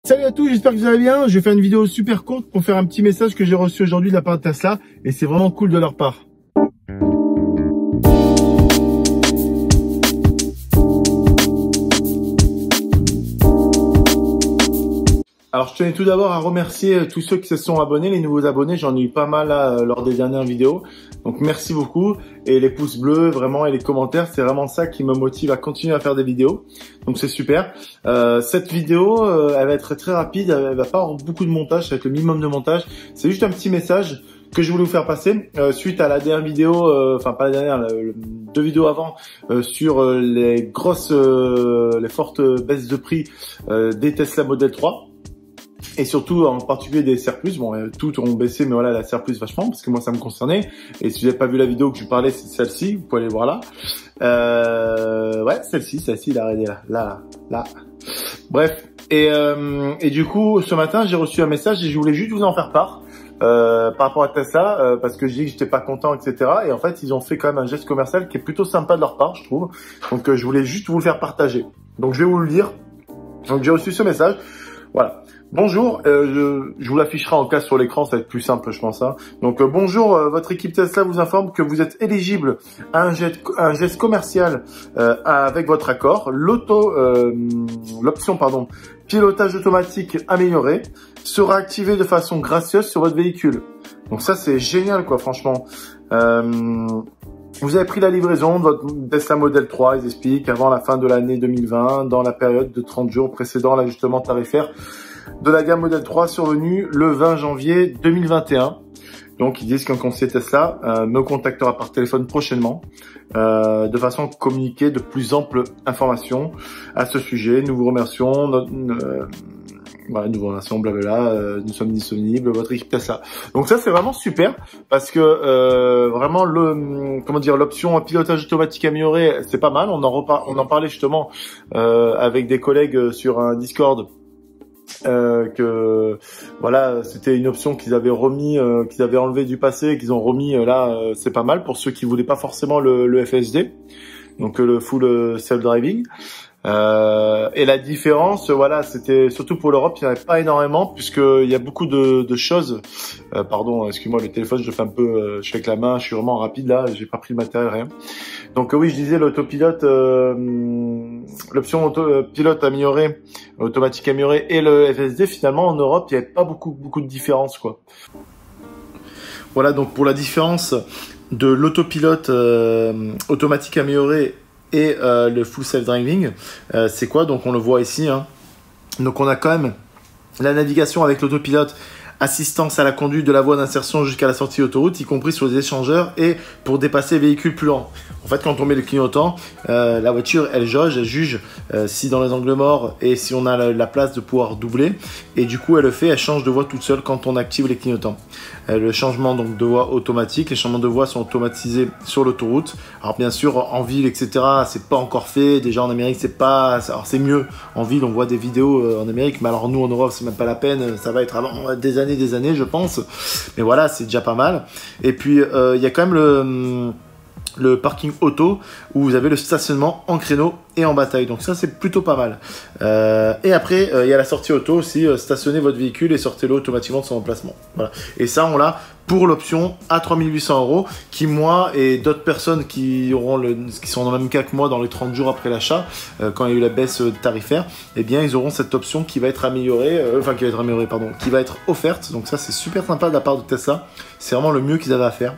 Salut à tous, j'espère que vous allez bien. Je vais faire une vidéo super courte pour faire un petit message que j'ai reçu aujourd'hui de la part de Tesla et c'est vraiment cool de leur part. Alors, je tenais tout d'abord à remercier tous ceux qui se sont abonnés, les nouveaux abonnés. J'en ai eu pas mal là, lors des dernières vidéos. Donc, merci beaucoup. Et les pouces bleus, vraiment, et les commentaires, c'est vraiment ça qui me motive à continuer à faire des vidéos. Donc, c'est super. Cette vidéo, elle va être très rapide. Elle va pas avoir beaucoup de montage, avec le minimum de montage. C'est juste un petit message que je voulais vous faire passer suite à la dernière vidéo, enfin pas la dernière, deux vidéos avant, sur les grosses, les fortes baisses de prix des Tesla Model 3. Et surtout, en particulier des Serplus. Bon, toutes ont baissé, mais voilà, la Serplus vachement, parce que moi, ça me concernait. Et si vous n'avez pas vu la vidéo que je vous parlais, c'est celle-ci. Vous pouvez aller voir là. Ouais, celle-ci, il a arrêté là. Bref. Et du coup, ce matin, j'ai reçu un message et je voulais juste vous en faire part. Par rapport à Tesla, parce que je dis que j'étais pas content, etc. Et en fait, ils ont fait quand même un geste commercial qui est plutôt sympa de leur part, je trouve. Donc, je voulais juste vous le faire partager. Donc, je vais vous le dire. Donc, j'ai reçu ce message. Voilà. Bonjour, je vous l'afficherai en cas sur l'écran, ça va être plus simple, je pense. Hein. Donc bonjour, votre équipe Tesla vous informe que vous êtes éligible à un geste commercial avec votre accord. L'option pilotage automatique amélioré sera activée de façon gracieuse sur votre véhicule. Donc ça c'est génial quoi, franchement. Vous avez pris la livraison de votre Tesla Model 3, ils expliquent, avant la fin de l'année 2020, dans la période de 30 jours précédant l'ajustement tarifaire de la gamme Model 3 survenue le 20 janvier 2021. Donc, ils disent qu'un conseiller Tesla me contactera par téléphone prochainement de façon à communiquer de plus amples informations à ce sujet. Nous vous remercions. Voilà, nous vous remercions, blablabla, nous sommes disponibles, votre équipe Tesla. Donc ça, c'est vraiment super parce que vraiment l'option pilotage automatique amélioré, c'est pas mal. On en parlait justement avec des collègues sur un Discord. Que voilà, c'était une option qu'ils avaient remis, qu'ils avaient enlevé du passé, et qu'ils ont remis là, c'est pas mal pour ceux qui voulaient pas forcément le FSD, donc le full self-driving. Et la différence, voilà, c'était surtout pour l'Europe, il n'y en avait pas énormément puisqu'il y a beaucoup de choses. Pardon, excuse-moi, le téléphone, je le fais un peu, je fais avec la main, je suis vraiment rapide là, j'ai pas pris le matériel, rien. Donc oui, je disais l'autopilote, l'option pilote amélioré, automatique amélioré et le FSD, finalement en Europe, il n'y avait pas beaucoup de différence quoi. Voilà, donc pour la différence de l'autopilote automatique amélioré et le full self-driving, c'est quoi? Donc on le voit ici, hein. Donc on a quand même la navigation avec l'autopilote, assistance à la conduite de la voie d'insertion jusqu'à la sortie d'autoroute, y compris sur les échangeurs et pour dépasser les véhicules plus lents. En fait, quand on met le clignotant, la voiture, elle juge si dans les angles morts et si on a la place de pouvoir doubler. Et du coup, elle change de voie toute seule quand on active les clignotants. Le changement donc de voie automatique, les changements de voie sont automatisés sur l'autoroute. Alors bien sûr, en ville, etc., c'est pas encore fait. Déjà en Amérique, c'est pas. Alors c'est mieux. En ville, on voit des vidéos en Amérique, mais alors nous en Europe, c'est même pas la peine. Ça va être avant des années, je pense. Mais voilà, c'est déjà pas mal. Et puis il y a quand même le parking auto où vous avez le stationnement en créneau et en bataille. Donc ça, c'est plutôt pas mal. Et après, il y a la sortie auto aussi. Stationnez votre véhicule et sortez-le automatiquement de son emplacement. Voilà. Et ça, on l'a pour l'option à 3 800 €, qui moi et d'autres personnes qui sont dans le même cas que moi dans les 30 jours après l'achat, quand il y a eu la baisse tarifaire, eh bien ils auront cette option qui va être améliorée, qui va être offerte. Donc ça, c'est super sympa de la part de Tesla. C'est vraiment le mieux qu'ils avaient à faire.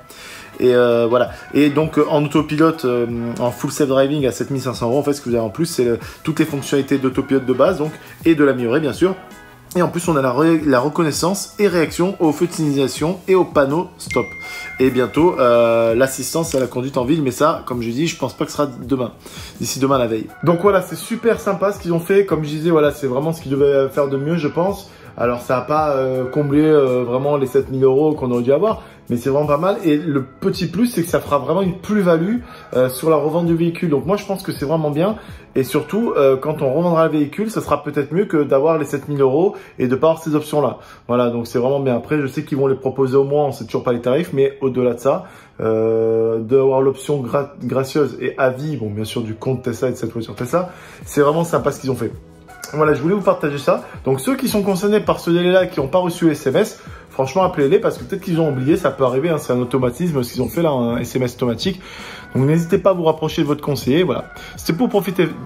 Et voilà. Et donc en autopilote, en full self-driving à 7 500 €, en fait, ce que vous avez en plus, c'est toutes les fonctionnalités d'autopilote de base, donc, et de l'améliorer bien sûr. Et en plus, on a la reconnaissance et réaction aux feux de signalisation et aux panneaux stop. Et bientôt, l'assistance à la conduite en ville. Mais ça, comme je dis, je pense pas que ce sera demain, d'ici demain la veille. Donc voilà, c'est super sympa ce qu'ils ont fait. Comme je disais, voilà, c'est vraiment ce qu'ils devaient faire de mieux, je pense. Alors, ça n'a pas comblé vraiment les 7 000 € qu'on aurait dû avoir. Mais c'est vraiment pas mal. Et le petit plus, c'est que ça fera vraiment une plus-value sur la revente du véhicule. Donc moi, je pense que c'est vraiment bien. Et surtout, quand on revendra le véhicule, ça sera peut-être mieux que d'avoir les 7 000 € et de pas avoir ces options-là. Voilà, donc c'est vraiment bien. Après, je sais qu'ils vont les proposer au moins, on sait toujours pas les tarifs, mais au-delà de ça, d'avoir l'option gracieuse et à vie, bon, bien sûr, du compte Tesla et de cette voiture Tesla, c'est vraiment sympa ce qu'ils ont fait. voilà, je voulais vous partager ça. Donc ceux qui sont concernés par ce délai-là, qui n'ont pas reçu le SMS, franchement, appelez-les parce que peut-être qu'ils ont oublié, ça peut arriver, hein, c'est un automatisme, ce qu'ils ont fait là, un SMS automatique. Donc n'hésitez pas à vous rapprocher de votre conseiller, voilà. C'était pour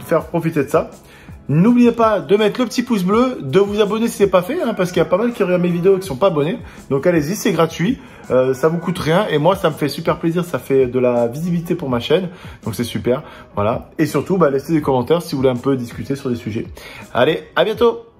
faire profiter de ça. N'oubliez pas de mettre le petit pouce bleu, de vous abonner si ce n'est pas fait, hein, parce qu'il y a pas mal qui regardent mes vidéos et qui ne sont pas abonnés. Donc allez-y, c'est gratuit, ça vous coûte rien et moi ça me fait super plaisir, ça fait de la visibilité pour ma chaîne, donc c'est super, voilà. Et surtout, laissez des commentaires si vous voulez un peu discuter sur des sujets. Allez, à bientôt!